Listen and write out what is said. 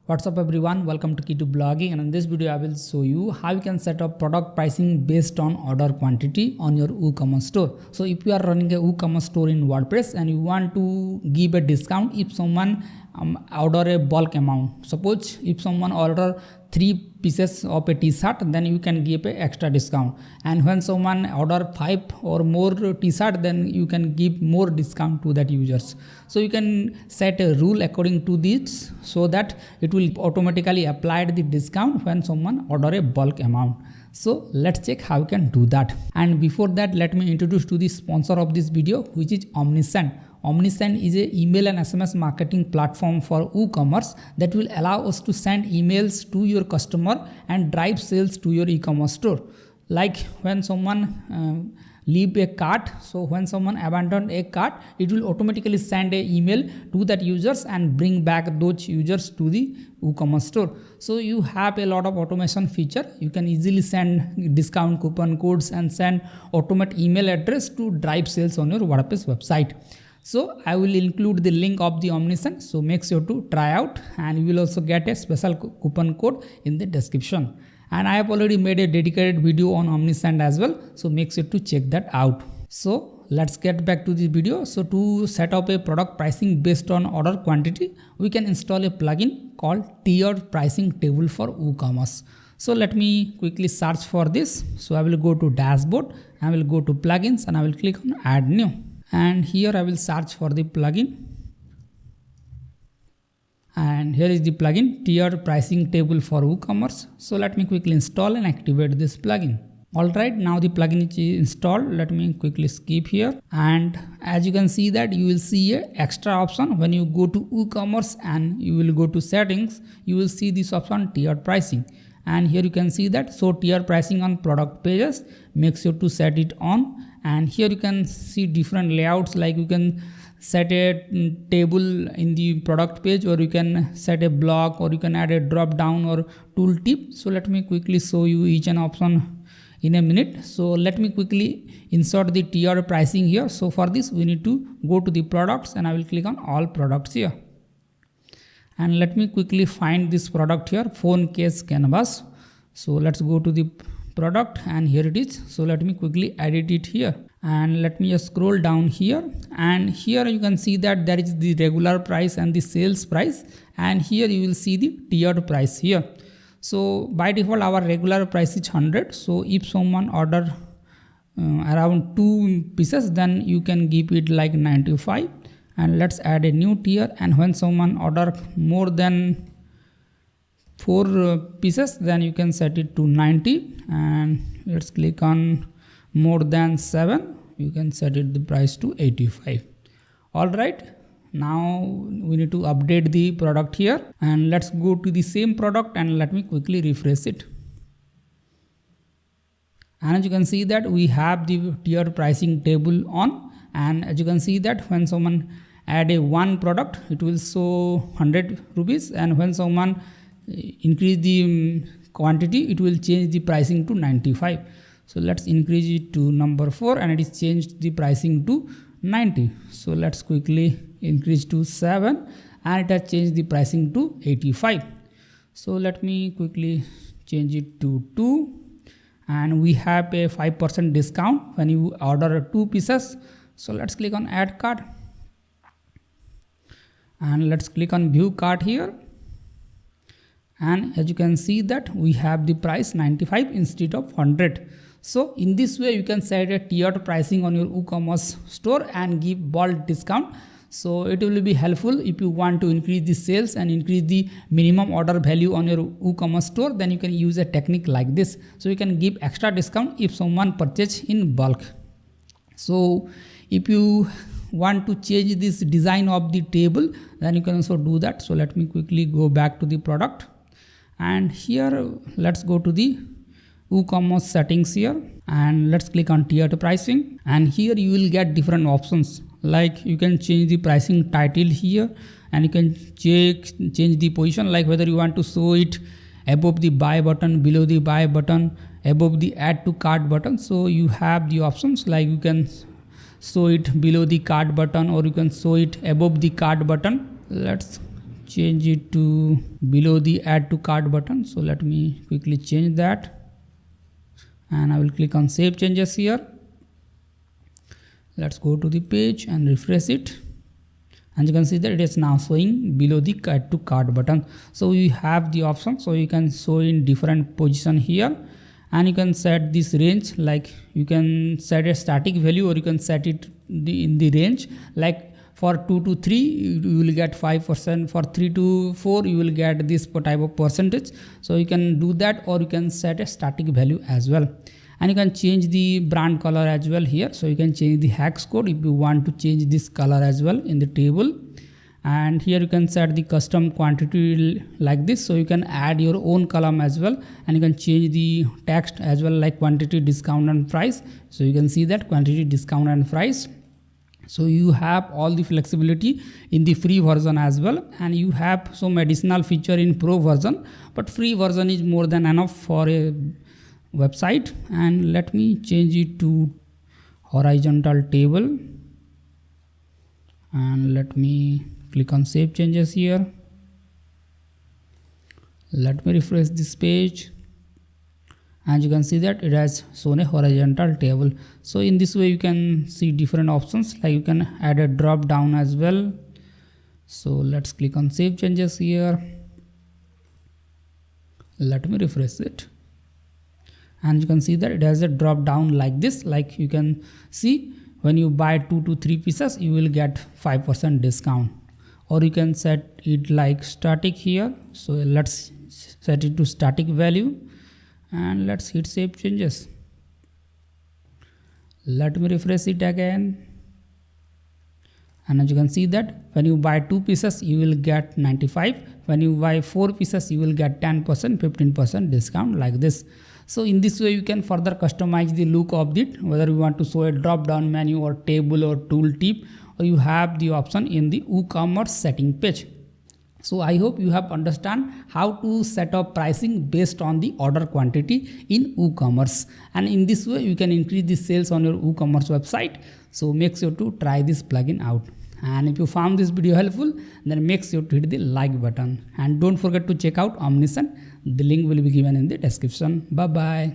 What's up everyone, welcome to Key2 Blogging, and in this video I will show you how you can set up product pricing based on order quantity on your WooCommerce store. So if you are running a WooCommerce store in WordPress and you want to give a discount if someone order a bulk amount, suppose if someone order 3 pieces of a t-shirt, then you can give a extra discount, and when someone order 5 or more t-shirt, then you can give more discount to that users. So you can set a rule according to this so that it will automatically apply the discount when someone order a bulk amount. So let's check how you can do that. And before that, let me introduce to the sponsor of this video, which is Omnisend. Omnisend is an email and SMS marketing platform for WooCommerce that will allow us to send emails to your customer and drive sales to your e-commerce store. Like when someone leave a cart, so when someone abandon a cart, it will automatically send an email to that users and bring back those users to the WooCommerce store. So you have a lot of automation feature. You can easily send discount coupon codes and send automate email address to drive sales on your WordPress website. So I will include the link of the Omnisend, so make sure to try out, and you will also get a special coupon code in the description. And I have already made a dedicated video on Omnisend as well, so make sure to check that out. So let's get back to the video. So to set up a product pricing based on order quantity, we can install a plugin called tiered pricing table for WooCommerce. So let me quickly search for this. So I will go to dashboard, I will go to plugins, and I will click on add new. And here I will search for the plugin, and here is the plugin tiered pricing table for WooCommerce. So let me quickly install and activate this plugin. Alright, now the plugin is installed. Let me quickly skip here, and as you can see that you will see a extra option when you go to WooCommerce and you will go to settings. You will see this option tiered pricing, and here you can see that so tiered pricing on product pages. Make sure to set it on. And here you can see different layouts, like you can set a table in the product page, or you can set a block, or you can add a drop down or tooltip. So let me quickly show you each an option in a minute. So let me quickly insert the tiered pricing here. So for this we need to go to the products, and I will click on all products here. And let me quickly find this product here, phone case canvas. So let's go to the product, and here it is. So let me quickly edit it here, and let me just scroll down here, and here you can see that there is the regular price and the sales price, and here you will see the tiered price here. So by default our regular price is 100. So if someone order around 2 pieces, then you can give it like 95. And let's add a new tier, and when someone order more than 4 pieces, then you can set it to 90. And let's click on more than 7, you can set it the price to 85. All right, now we need to update the product here, and let's go to the same product, and let me quickly refresh it. And as you can see that we have the tiered pricing table on, and as you can see that when someone add a one product, it will show 100 rupees, and when someone increase the quantity, it will change the pricing to 95. So let's increase it to number 4, and it is changed the pricing to 90. So let's quickly increase to 7, and it has changed the pricing to 85. So let me quickly change it to 2, and we have a 5% discount when you order 2 pieces. So let's click on add cart, and let's click on view cart here. And as you can see that we have the price 95 instead of 100. So in this way you can set a tiered pricing on your WooCommerce store and give bulk discount. So it will be helpful if you want to increase the sales and increase the minimum order value on your WooCommerce store. Then you can use a technique like this. So you can give extra discount if someone purchase in bulk. So if you want to change this design of the table, then you can also do that. So let me quickly go back to the product, and here let's go to the WooCommerce settings here, and let's click on tiered pricing, and here you will get different options, like you can change the pricing title here, and you can change the position, like whether you want to show it above the buy button, below the buy button, above the add to cart button. So you have the options, like you can show it below the cart button, or you can show it above the cart button. Let's change it to below the add to cart button. So let me quickly change that, and I will click on save changes here. Let's go to the page and refresh it, and you can see that it is now showing below the add to cart button. So you have the option, so you can show in different position here, and you can set this range, like you can set a static value or you can set it in the range, like for 2 to 3 you will get 5%, for 3 to 4 you will get this type of percentage. So you can do that, or you can set a static value as well, and you can change the brand color as well here. So you can change the hex code if you want to change this color as well in the table, and here you can set the custom quantity like this. So you can add your own column as well, and you can change the text as well, like quantity, discount and price. So you can see that quantity, discount and price. So you have all the flexibility in the free version as well, and you have some additional feature in pro version, but free version is more than enough for a website. And let me change it to horizontal table, and let me click on save changes here. Let me refresh this page, and you can see that it has shown a horizontal table. So in this way you can see different options, like you can add a drop down as well. So let's click on save changes here. Let me refresh it, and you can see that it has a drop down like this, like you can see when you buy 2 to 3 pieces you will get 5% discount, or you can set it like static here. So let's set it to static value, and let's hit save changes. Let me refresh it again, and as you can see that when you buy 2 pieces you will get 95, when you buy 4 pieces you will get 10%, 15% discount like this. So in this way you can further customize the look of it, whether you want to show a drop down menu or table or tooltip, or you have the option in the WooCommerce setting page. So I hope you have understand how to set up pricing based on the order quantity in WooCommerce, and in this way you can increase the sales on your WooCommerce website. So make sure to try this plugin out, and if you found this video helpful, then make sure to hit the like button, and don't forget to check out Omniscient. The link will be given in the description. Bye bye.